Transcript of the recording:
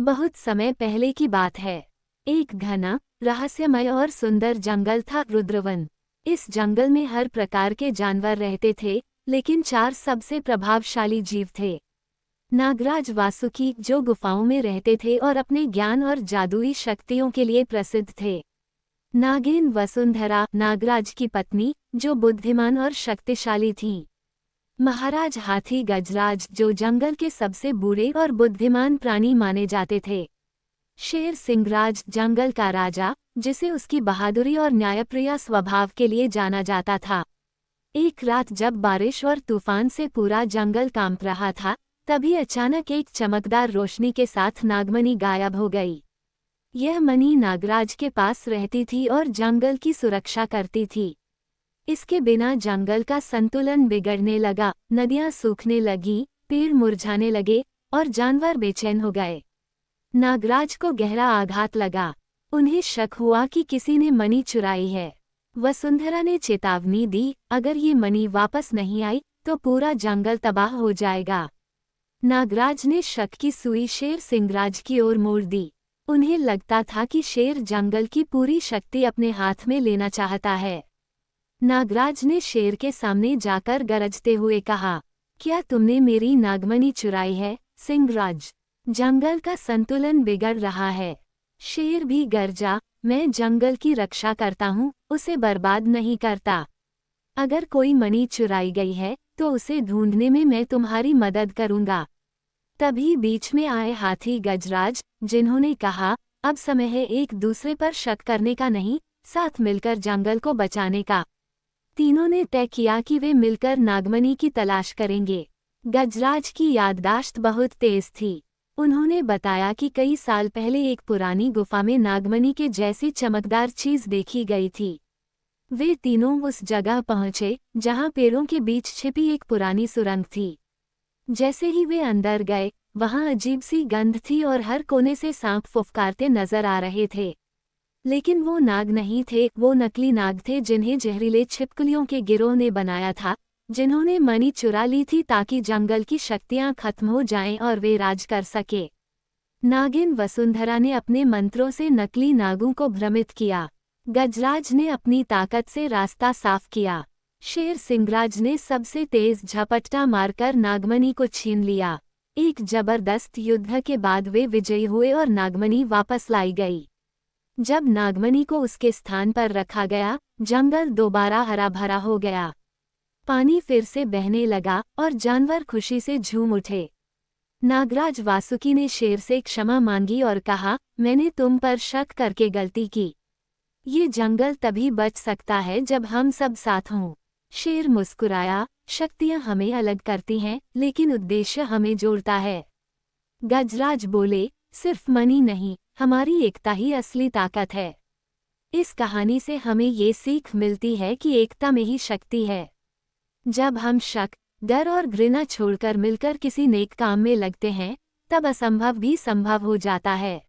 बहुत समय पहले की बात है। एक घना, रहस्यमय और सुंदर जंगल था रुद्रवन। इस जंगल में हर प्रकार के जानवर रहते थे, लेकिन 4 सबसे प्रभावशाली जीव थे। नागराज वासुकी, जो गुफाओं में रहते थे और अपने ज्ञान और जादुई शक्तियों के लिए प्रसिद्ध थे। नागिन वसुंधरा, नागराज की पत्नी, जो बुद्धिमान और शक्तिशाली थीं। महाराज हाथी गजराज, जो जंगल के सबसे बूढ़े और बुद्धिमान प्राणी माने जाते थे। शेर सिंहराज, जंगल का राजा, जिसे उसकी बहादुरी और न्यायप्रिय स्वभाव के लिए जाना जाता था। एक रात जब बारिश और तूफान से पूरा जंगल कांप रहा था, तभी अचानक एक चमकदार रोशनी के साथ नागमणि गायब हो गई। यह मणि नागराज के पास रहती थी और जंगल की सुरक्षा करती थी। इसके बिना जंगल का संतुलन बिगड़ने लगा, नदियां सूखने लगीं, पेड़ मुरझाने लगे और जानवर बेचैन हो गए। नागराज को गहरा आघात लगा। उन्हें शक हुआ कि किसी ने मणि चुराई है। वसुंधरा ने चेतावनी दी, अगर ये मणि वापस नहीं आई तो पूरा जंगल तबाह हो जाएगा। नागराज ने शक की सुई शेर सिंहराज की ओर मोड़ दी। उन्हें लगता था कि शेर जंगल की पूरी शक्ति अपने हाथ में लेना चाहता है। नागराज ने शेर के सामने जाकर गरजते हुए कहा, क्या तुमने मेरी नागमणि चुराई है, सिंहराज? जंगल का संतुलन बिगड़ रहा है। शेर भी गरजा, मैं जंगल की रक्षा करता हूँ, उसे बर्बाद नहीं करता। अगर कोई मणि चुराई गई है तो उसे ढूंढने में मैं तुम्हारी मदद करूँगा। तभी बीच में आए हाथी गजराज, जिन्होंने कहा, अब समय है एक दूसरे पर शक करने का नहीं, साथ मिलकर जंगल को बचाने का। तीनों ने तय किया कि वे मिलकर नागमणि की तलाश करेंगे। गजराज की याददाश्त बहुत तेज थी। उन्होंने बताया कि कई साल पहले एक पुरानी गुफा में नागमणि के जैसी चमकदार चीज देखी गई थी। वे तीनों उस जगह पहुंचे जहां पेड़ों के बीच छिपी एक पुरानी सुरंग थी। जैसे ही वे अंदर गए, वहां अजीब सी गंध थी और हर कोने से सांप फुफकारते नजर आ रहे थे। लेकिन वो नाग नहीं थे, वो नकली नाग थे जिन्हें जहरीले छिपकलियों के गिरोह ने बनाया था, जिन्होंने मणि चुरा ली थी ताकि जंगल की शक्तियां खत्म हो जाएं और वे राज कर सके। नागिन वसुंधरा ने अपने मंत्रों से नकली नागों को भ्रमित किया। गजराज ने अपनी ताकत से रास्ता साफ किया। शेर सिंहराज ने सबसे तेज झपट्टा मारकर नागमणि को छीन लिया। एक जबरदस्त युद्ध के बाद वे विजयी हुए और नागमणि वापस लाई गई। जब नागमणि को उसके स्थान पर रखा गया, जंगल दोबारा हरा भरा हो गया। पानी फिर से बहने लगा और जानवर खुशी से झूम उठे। नागराज वासुकी ने शेर से क्षमा मांगी और कहा, मैंने तुम पर शक करके गलती की। ये जंगल तभी बच सकता है जब हम सब साथ हों। शेर मुस्कुराया, शक्तियां हमें अलग करती हैं, लेकिन उद्देश्य हमें जोड़ता है। गजराज बोले, सिर्फ मणि नहीं, हमारी एकता ही असली ताकत है। इस कहानी से हमें ये सीख मिलती है कि एकता में ही शक्ति है। जब हम शक, डर और घृणा छोड़कर मिलकर किसी नेक काम में लगते हैं, तब असंभव भी संभव हो जाता है।